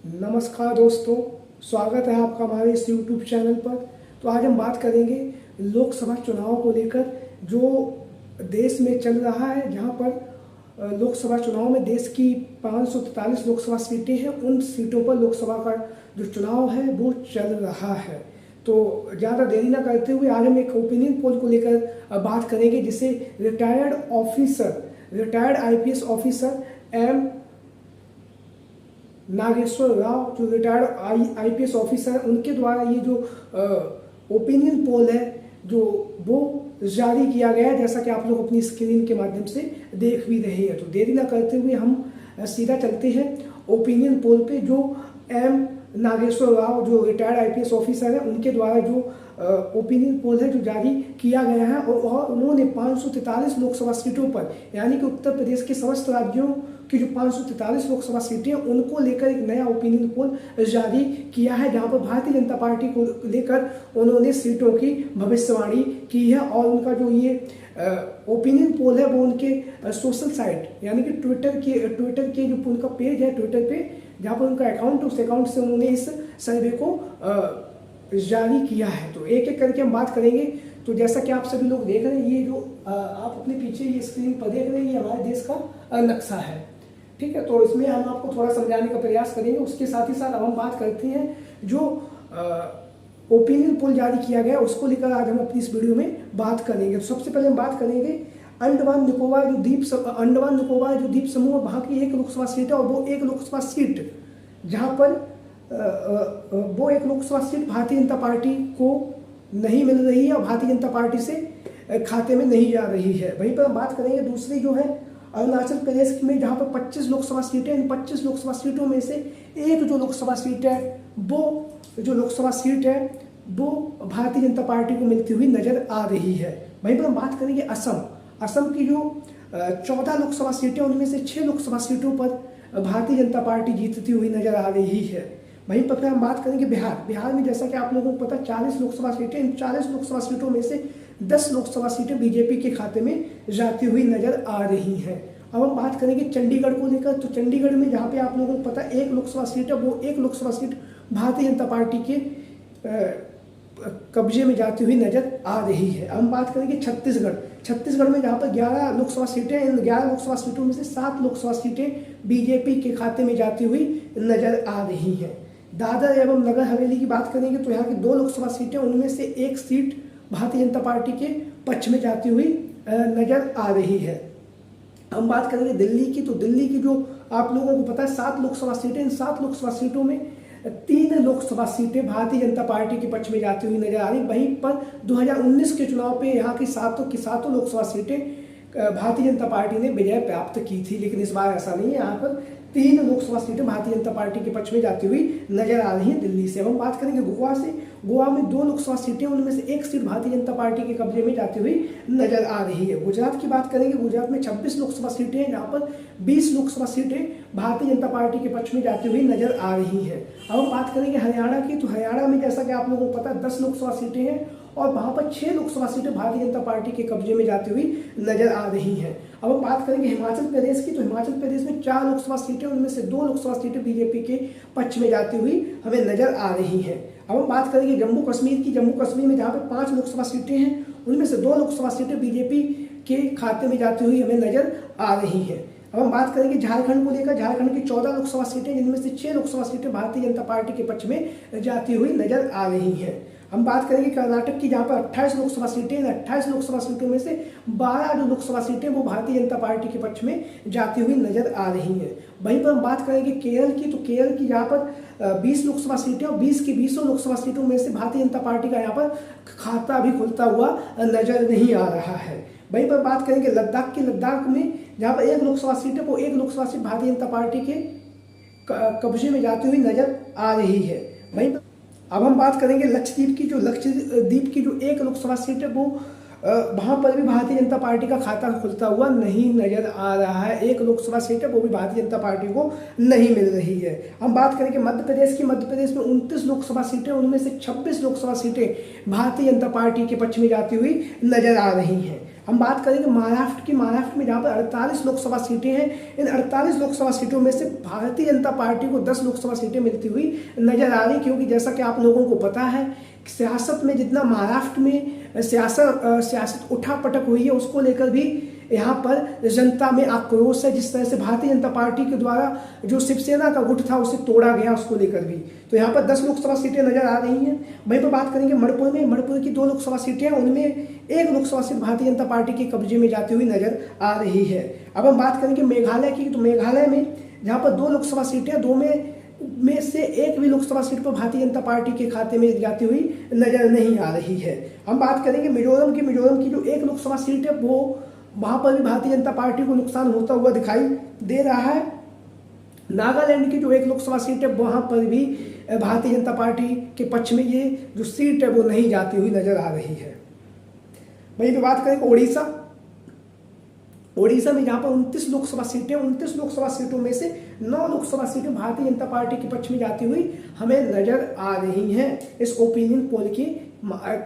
नमस्कार दोस्तों, स्वागत है आपका हमारे इस YouTube चैनल पर। तो आज हम बात करेंगे लोकसभा चुनाव को लेकर जो देश में चल रहा है, जहां पर लोकसभा चुनाव में देश की 543 लोकसभा सीटें हैं। उन सीटों पर लोकसभा का जो चुनाव है वो चल रहा है। तो ज़्यादा देरी ना करते हुए आज हम एक ओपिनियन पोल को लेकर बात करेंगे, जिसे retired IPS officer M Nageshwar Rao, जो रिटायर्ड IPS ऑफिसर हैं, उनके द्वारा ये जो ओपिनियन पोल है जो वो जारी किया गया है, जैसा कि आप लोग अपनी स्क्रीन के माध्यम से देख भी रहे हैं। तो देरी ना करते हुए हम सीधा चलते हैं ओपिनियन पोल पे। जो एम नागेश्वर राव, जो रिटायर्ड IPS ऑफिसर हैं, उनके द्वारा जो ओपिनियन पोल है जो जारी किया गया है, और उन्होंने 543 लोकसभा सीटों पर, यानी कि उत्तर प्रदेश के समस्त राज्यों की जो 543 लोकसभा सीटें हैं उनको लेकर एक नया ओपिनियन पोल जारी किया है, जहां पर भारतीय जनता पार्टी को लेकर उन्होंने सीटों की भविष्यवाणी की है। और उनका जो ये ओपिनियन पोल है वो उनके सोशल साइट, यानी कि ट्विटर के जो उनका पेज है ट्विटर पे, जहाँ पर उनका अकाउंट, उस अकाउंट से उन्होंने इस सर्वे को जारी किया है। तो एक एक करके हम बात करेंगे। तो जैसा कि आप सभी लोग देख रहे हैं, ये जो आप अपने पीछे ये स्क्रीन पर देख रहे हैं, ये हमारे देश का नक्शा है, ठीक है। तो इसमें हम आपको थोड़ा समझाने का प्रयास करेंगे। उसके साथ ही साथ अब हम बात करते हैं जो ओपिनियन पोल जारी किया गया उसको लेकर आज हम अपनी इस वीडियो में बात करेंगे। तो सबसे पहले हम बात करेंगे अंडमान निकोबार जो द्वीप समूह, वहाँ की एक लोकसभा सीट है, और वो एक लोकसभा सीट जहाँ पर वो एक लोकसभा सीट भारतीय जनता पार्टी को नहीं मिल रही है और भारतीय जनता पार्टी से खाते में नहीं जा रही है। वहीं पर हम बात करेंगे दूसरी जो है अरुणाचल प्रदेश में, जहाँ पर 25 लोकसभा सीटें, इन 25 लोकसभा सीटों में से एक जो लोकसभा सीट है वो भारतीय जनता पार्टी को मिलती हुई नजर आ रही है। वहीं पर हम बात करेंगे असम की जो 14 लोकसभा सीटें, उनमें से 6 लोकसभा सीटों पर भारतीय जनता पार्टी जीतती हुई नजर आ रही है। वहीं पर फिर हम बात करेंगे बिहार में, जैसा कि आप लोगों को पता 40 लोकसभा सीटें, इन 40 लोकसभा सीटों में से 10 लोकसभा सीटें बीजेपी के खाते में जाती हुई नजर आ रही हैं। अब हम बात करेंगे चंडीगढ़ को लेकर। तो चंडीगढ़ में, जहाँ पे आप लोगों को पता एक लोकसभा सीट है, वो एक लोकसभा सीट भारतीय जनता पार्टी के कब्जे में जाती हुई नजर आ रही है। अब हम बात करेंगे छत्तीसगढ़ में, जहाँ पर 11 लोकसभा सीटें, इन 11 लोकसभा सीटों में से 7 लोकसभा सीटें बीजेपी के खाते में जाती हुई नजर आ रही हैं। दादर एवं नगर हवेली की बात करेंगे तो यहाँ की 2 लोकसभा सीटें, उनमें से एक सीट भारतीय जनता पार्टी के पक्ष में जाती हुई नजर आ रही है। हम बात करेंगे दिल्ली की। तो दिल्ली की जो आप लोगों को पता है 7 लोकसभा सीटें, इन 7 लोकसभा सीटों में 3 लोकसभा सीटें भारतीय जनता पार्टी के पक्ष में जाती हुई नजर आ रही। वहीं पर 2019 के चुनाव पे यहाँ की सातों लोकसभा सीटें भारतीय जनता पार्टी ने विजय प्राप्त की थी, लेकिन इस बार ऐसा नहीं है। यहाँ पर 3 लोकसभा सीटें भारतीय जनता पार्टी के पक्ष में जाती हुई नजर आ रही हैं दिल्ली से। हम बात करेंगे गोवा से। गोवा में 2 लोकसभा सीटें, उनमें से एक सीट भारतीय जनता पार्टी के कब्जे में जाती हुई नजर आ रही है। गुजरात की बात करेंगे। गुजरात में 26 लोकसभा सीटें हैं, जहाँ पर 20 लोकसभा सीटें भारतीय जनता पार्टी के पक्ष में जाती हुई नजर आ रही हैं। अब हम बात करेंगे हरियाणा की। तो हरियाणा में, जैसा कि आप लोगों को पता है, 10 लोकसभा सीटें हैं, और वहाँ पर 6 लोकसभा सीटें भारतीय जनता पार्टी के कब्जे में जाती हुई नजर आ रही हैं। अब हम बात करेंगे हिमाचल प्रदेश की। तो हिमाचल प्रदेश में 4 लोकसभा सीटें, उनमें से 2 लोकसभा सीटें बीजेपी के पक्ष में जाती हुई हमें नजर आ रही हैं। अब हम बात करेंगे जम्मू कश्मीर की। जम्मू कश्मीर में, जहाँ पे 5 लोकसभा सीटें हैं, उनमें से 2 लोकसभा सीटें बीजेपी के खाते में जाती हुई हमें नजर आ रही हैं। अब हम बात करेंगे झारखंड को लेकर। झारखंड की 14 लोकसभा सीटें, जिनमें से 6 लोकसभा सीटें भारतीय जनता पार्टी के पक्ष में जाती हुई नजर आ रही हैं। हम बात करेंगे कर्नाटक की, जहाँ पर 28 लोकसभा सीटें, 28 लोकसभा सीटों में से 12 जो लोकसभा सीटें वो भारतीय जनता पार्टी के पक्ष में जाती हुई नजर आ रही हैं। वहीं पर हम बात करेंगे केरल की। तो केरल की, जहाँ पर 20 लोकसभा सीटें, और 20 की 20 लोकसभा सीटों में से भारतीय जनता पार्टी का यहाँ पर खाता अभी खुलता हुआ नजर नहीं आ रहा है। वहीं पर बात करेंगे लद्दाख की। लद्दाख में, जहाँ पर 1 लोकसभा सीट है, वो 1 लोकसभा सीट भारतीय जनता पार्टी के कब्जे में जाती हुई नजर आ रही है। वहीं पर अब हम बात करेंगे लक्षद्वीप की। जो लक्षद्वीप की जो 1 लोकसभा सीट है, वो वहाँ पर भी भारतीय जनता पार्टी का खाता खुलता हुआ नहीं नजर आ रहा है। 1 लोकसभा सीट है, वो भी भारतीय जनता पार्टी को नहीं मिल रही है। हम बात करेंगे मध्य प्रदेश की। मध्य प्रदेश में 29 लोकसभा सीटें, उनमें से 26 लोकसभा सीटें भारतीय जनता पार्टी के पक्ष में जाती हुई नजर आ रही हैं। हम बात करेंगे महाराष्ट्र की। महाराष्ट्र में जहाँ पर 48 लोकसभा सीटें हैं, इन 48 लोकसभा सीटों में से भारतीय जनता पार्टी को 10 लोकसभा सीटें मिलती हुई नजर आ रही, क्योंकि जैसा कि आप लोगों को पता है सियासत में जितना महाराष्ट्र में सियासत उठापटक हुई है, उसको लेकर भी यहाँ पर जनता में आक्रोश है। जिस तरह से भारतीय जनता पार्टी के द्वारा जो शिवसेना का गुट था उसे तोड़ा गया, उसको लेकर भी। तो यहाँ पर 10 लोकसभा सीटें नजर आ रही हैं। वहीं पर बात करेंगे मणिपुर में। मणिपुर की 2 लोकसभा सीटें हैं, उनमें 1 लोकसभा सीट भारतीय जनता पार्टी के कब्जे में जाती हुई नजर आ रही है। अब हम बात करेंगे मेघालय की। तो मेघालय में जहाँ पर 2 लोकसभा सीटें, 2 में से 1 भी लोकसभा सीट पर भारतीय जनता पार्टी के खाते में जाती हुई नजर नहीं आ रही है। हम बात करेंगे मिजोरम की। मिजोरम की जो 1 लोकसभा सीट है वो वहां पर भी भारतीय जनता पार्टी को नुकसान होता हुआ दिखाई दे रहा है। नागालैंड की जो 1 लोकसभा सीट है वहां पर भी भारतीय जनता पार्टी के पक्ष में ये जो सीट है वो नहीं जाती हुई नजर आ रही है। वहीं पे बात करें ओडिशा। ओडिशा में जहां पर 29 लोकसभा सीटें, 29 लोकसभा सीटों में से 9 लोकसभा सीटें भारतीय जनता पार्टी के पक्ष में जाती हुई हमें नजर आ रही हैं, इस ओपिनियन पोल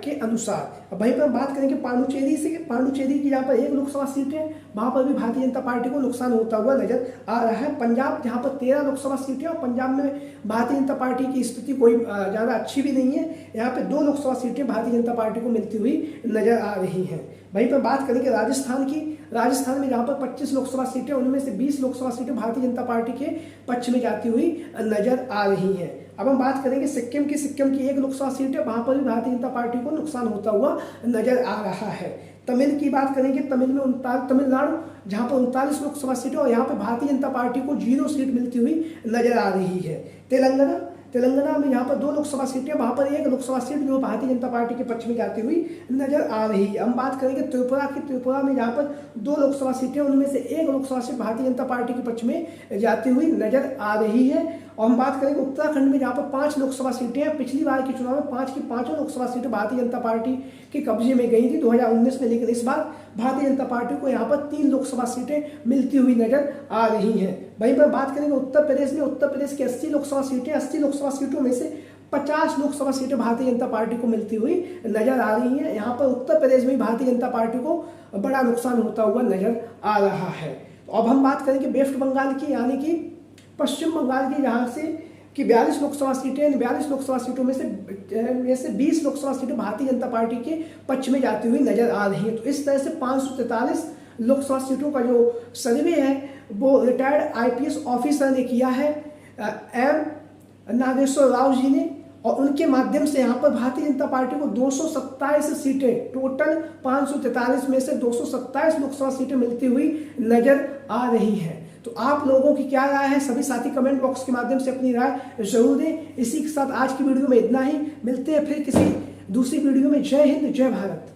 के अनुसार। अब वहीं पर बात करेंगे पांडुचेरी से। पांडुचेरी की जहाँ पर 1 लोकसभा सीट है, वहां पर भी भारतीय जनता पार्टी को नुकसान होता हुआ नजर आ रहा है। पंजाब जहाँ पर 13 लोकसभा सीटें और पंजाब में भारतीय जनता पार्टी की स्थिति कोई ज़्यादा अच्छी भी नहीं है। यहाँ पे 2 लोकसभा सीटें भारतीय जनता पार्टी को मिलती हुई नजर आ रही हैं। वहीं पर बात करेंगे राजस्थान की। राजस्थान में जहाँ पर 25 लोकसभा सीटें, उनमें से 20 लोकसभा सीटें भारतीय जनता पार्टी के पक्ष में जाती हुई नजर आ रही हैं। अब हम बात करेंगे सिक्किम की। सिक्किम की 1 लोकसभा सीट है, वहां पर भी भारतीय जनता पार्टी को नुकसान होता हुआ नजर आ रहा है। तमिल की बात करेंगे। तमिल में तमिलनाडु जहां पर 39 लोकसभा सीटें और यहाँ पर भारतीय जनता पार्टी को 0 सीट मिलती हुई नजर आ रही है। तेलंगाना में यहाँ पर 2 लोकसभा सीटें, वहां पर 1 लोकसभा सीट जो भारतीय जनता पार्टी के पक्ष में जाती हुई नजर आ रही है। हम बात करेंगे त्रिपुरा की। त्रिपुरा में जहाँ पर 2 लोकसभा सीटें, उनमें से 1 लोकसभा सीट भारतीय जनता पार्टी के पक्ष में जाती हुई नजर आ रही है। और हम बात करेंगे उत्तराखंड में, जहाँ पर 5 लोकसभा सीटें हैं। पिछली बार के चुनाव में 5 की 5 लोकसभा सीटें भारतीय जनता पार्टी के कब्जे में गई थी 2019 में, लेकिन इस बार भारतीय जनता पार्टी को यहाँ पर 3 लोकसभा सीटें मिलती हुई नजर आ रही हैं। वहीं पर बात करेंगे उत्तर प्रदेश में। उत्तर प्रदेश की 80 लोकसभा सीटें, 80 लोकसभा सीटों में से 50 लोकसभा सीटें भारतीय जनता पार्टी को मिलती हुई नजर आ रही हैं। यहाँ पर उत्तर प्रदेश में भारतीय जनता पार्टी को बड़ा नुकसान होता हुआ नजर आ रहा है। तो अब हम बात करेंगे वेस्ट बंगाल की, यानी कि पश्चिम बंगाल की, जहाँ से कि 42 लोकसभा सीटें, 42 लोकसभा सीटों में से 20 लोकसभा सीटें भारतीय जनता पार्टी के पक्ष में जाती हुई नजर आ रही हैं। तो इस तरह से 543 लोकसभा सीटों का जो सर्वे है वो रिटायर्ड IPS ऑफिसर ने किया है, M नागेश्वर राव जी ने, और उनके माध्यम से यहाँ पर भारतीय जनता पार्टी को 227 सीटें, टोटल 543 में से 227 लोकसभा सीटें मिलती हुई नजर आ रही हैं। तो आप लोगों की क्या राय है, सभी साथी कमेंट बॉक्स के माध्यम से अपनी राय जरूर दें। इसी के साथ आज की वीडियो में इतना ही। मिलते हैं फिर किसी दूसरी वीडियो में। जय हिंद, जय भारत।